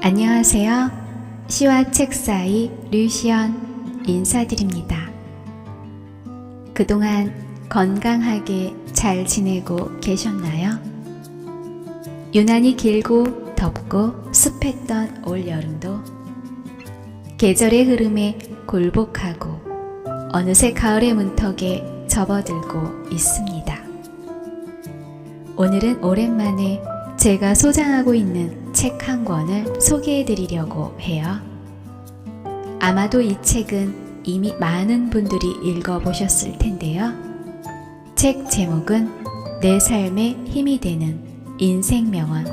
안녕하세요. 시와 책 사이 류시연 인사드립니다. 그동안 건강하게 잘 지내고 계셨나요? 유난히 길고 덥고 습했던 올여름도 계절의 흐름에 굴복하고 어느새 가을의 문턱에 접어들고 있습니다. 오늘은 오랜만에 제가 소장하고 있는 책 한 권을 소개해 드리려고 해요. 아마도 이 책은 이미 많은 분들이 읽어보셨을 텐데요. 책 제목은 내 삶에 힘이 되는 인생명언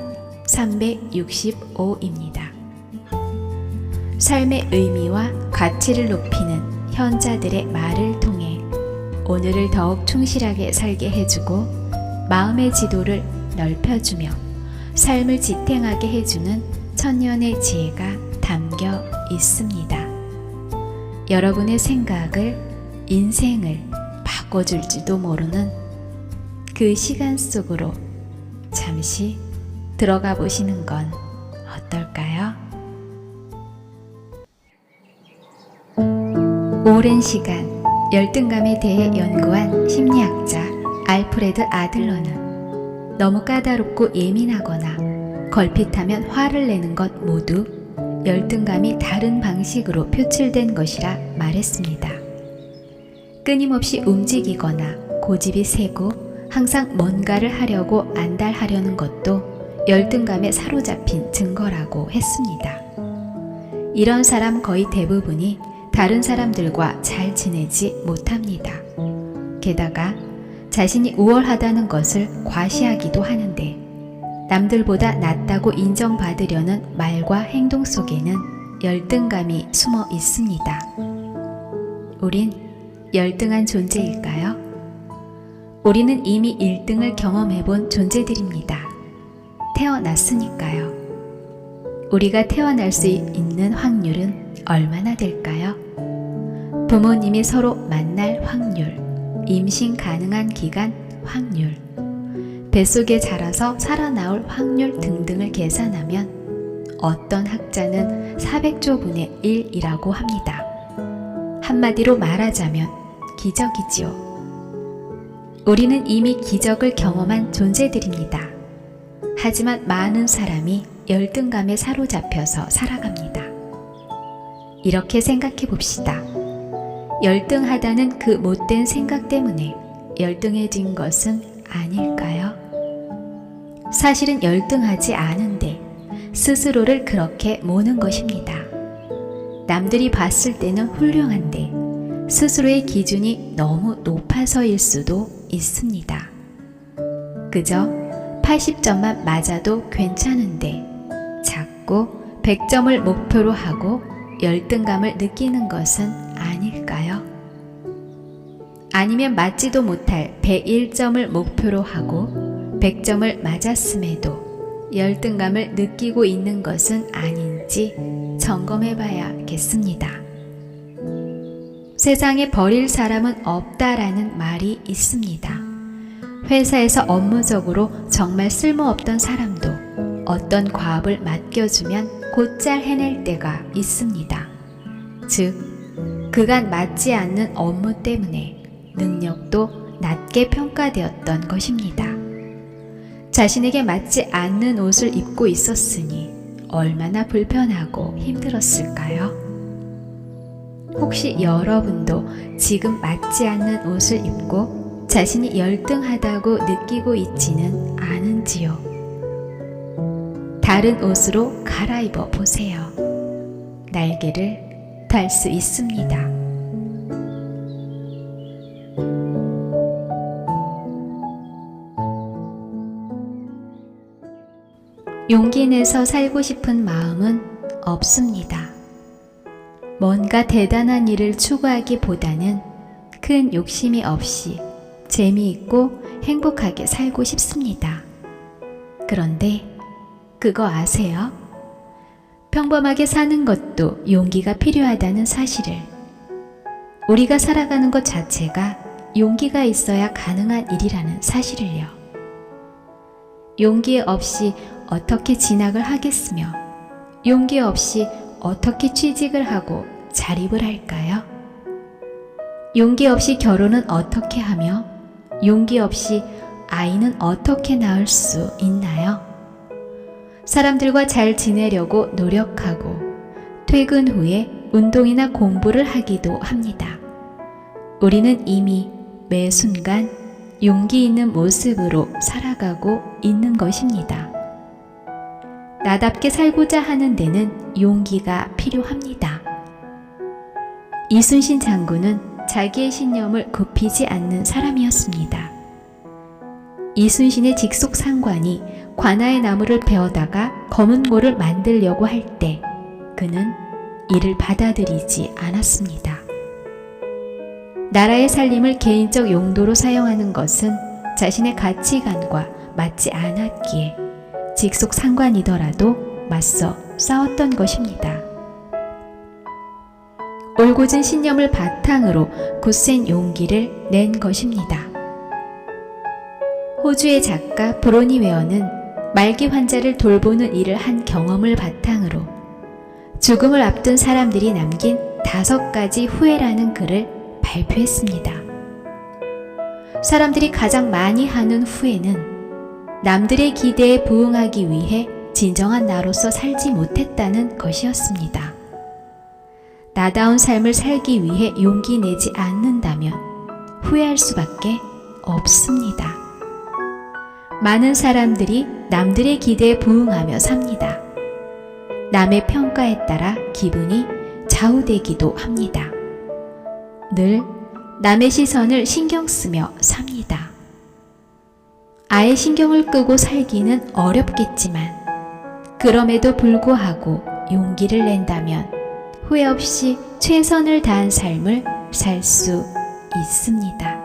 365입니다. 삶의 의미와 가치를 높이는 현자들의 말을 통해 오늘을 더욱 충실하게 살게 해주고 마음의 지도를 넓혀주며 삶을 지탱하게 해주는 천년의 지혜가 담겨 있습니다. 여러분의 생각을, 인생을 바꿔줄지도 모르는 그 시간 속으로 잠시 들어가 보시는 건 어떨까요? 오랜 시간 열등감에 대해 연구한 심리학자 알프레드 아들러는 너무 까다롭고 예민하거나 걸핏하면 화를 내는 것 모두 열등감이 다른 방식으로 표출된 것이라 말했습니다. 끊임없이 움직이거나 고집이 세고 항상 뭔가를 하려고 안달하려는 것도 열등감에 사로잡힌 증거라고 했습니다. 이런 사람 거의 대부분이 다른 사람들과 잘 지내지 못합니다. 게다가 자신이 우월하다는 것을 과시하기도 하는데 남들보다 낫다고 인정받으려는 말과 행동 속에는 열등감이 숨어 있습니다. 우린 열등한 존재일까요? 우리는 이미 1등을 경험해본 존재들입니다. 태어났으니까요. 우리가 태어날 수 있는 확률은 얼마나 될까요? 부모님이 서로 만날 확률, 임신 가능한 기간 확률, 뱃속에 자라서 살아나올 확률 등등을 계산하면 어떤 학자는 400조 분의 1이라고 합니다. 한마디로 말하자면 기적이지요. 우리는 이미 기적을 경험한 존재들입니다. 하지만 많은 사람이 열등감에 사로잡혀서 살아갑니다. 이렇게 생각해 봅시다. 열등하다는 그 못된 생각 때문에 열등해진 것은 아닐까요? 사실은 열등하지 않은데 스스로를 그렇게 모는 것입니다. 남들이 봤을 때는 훌륭한데 스스로의 기준이 너무 높아서일 수도 있습니다. 그저 80점만 맞아도 괜찮은데 자꾸 100점을 목표로 하고 열등감을 느끼는 것은 아닐까요? 아니면 맞지도 못할 101점을 목표로 하고 100점을 맞았음에도 열등감을 느끼고 있는 것은 아닌지 점검해 봐야겠습니다. 세상에 버릴 사람은 없다라는 말이 있습니다. 회사에서 업무적으로 정말 쓸모없던 사람도 어떤 과업을 맡겨주면 곧잘 해낼 때가 있습니다. 즉, 그간 맞지 않는 업무 때문에 능력도 낮게 평가되었던 것입니다. 자신에게 맞지 않는 옷을 입고 있었으니 얼마나 불편하고 힘들었을까요? 혹시 여러분도 지금 맞지 않는 옷을 입고 자신이 열등하다고 느끼고 있지는 않은지요? 다른 옷으로 갈아입어 보세요. 날개를 달 수 있습니다. 용기 내서 살고 싶은 마음은 없습니다. 뭔가 대단한 일을 추구하기보다는 큰 욕심이 없이 재미있고 행복하게 살고 싶습니다. 그런데 그거 아세요? 평범하게 사는 것도 용기가 필요하다는 사실을, 우리가 살아가는 것 자체가 용기가 있어야 가능한 일이라는 사실을요. 용기 없이 어떻게 진학을 하겠으며 용기 없이 어떻게 취직을 하고 자립을 할까요? 용기 없이 결혼은 어떻게 하며 용기 없이 아이는 어떻게 낳을 수 있나요? 사람들과 잘 지내려고 노력하고 퇴근 후에 운동이나 공부를 하기도 합니다. 우리는 이미 매 순간 용기 있는 모습으로 살아가고 있는 것입니다. 나답게 살고자 하는 데는 용기가 필요합니다. 이순신 장군은 자기의 신념을 굽히지 않는 사람이었습니다. 이순신의 직속 상관이 관아의 나무를 베어다가 검은고를 만들려고 할 때 그는 이를 받아들이지 않았습니다. 나라의 살림을 개인적 용도로 사용하는 것은 자신의 가치관과 맞지 않았기에 직속 상관이더라도 맞서 싸웠던 것입니다. 올곧은 신념을 바탕으로 굳센 용기를 낸 것입니다. 호주의 작가 브로니 웨어는 말기 환자를 돌보는 일을 한 경험을 바탕으로 죽음을 앞둔 사람들이 남긴 5가지 후회라는 글을 발표했습니다. 사람들이 가장 많이 하는 후회는 남들의 기대에 부응하기 위해 진정한 나로서 살지 못했다는 것이었습니다. 나다운 삶을 살기 위해 용기 내지 않는다면 후회할 수밖에 없습니다. 많은 사람들이 남들의 기대에 부응하며 삽니다. 남의 평가에 따라 기분이 좌우되기도 합니다. 늘 남의 시선을 신경 쓰며 삽니다. 아예 신경을 끄고 살기는 어렵겠지만 그럼에도 불구하고 용기를 낸다면 후회 없이 최선을 다한 삶을 살 수 있습니다.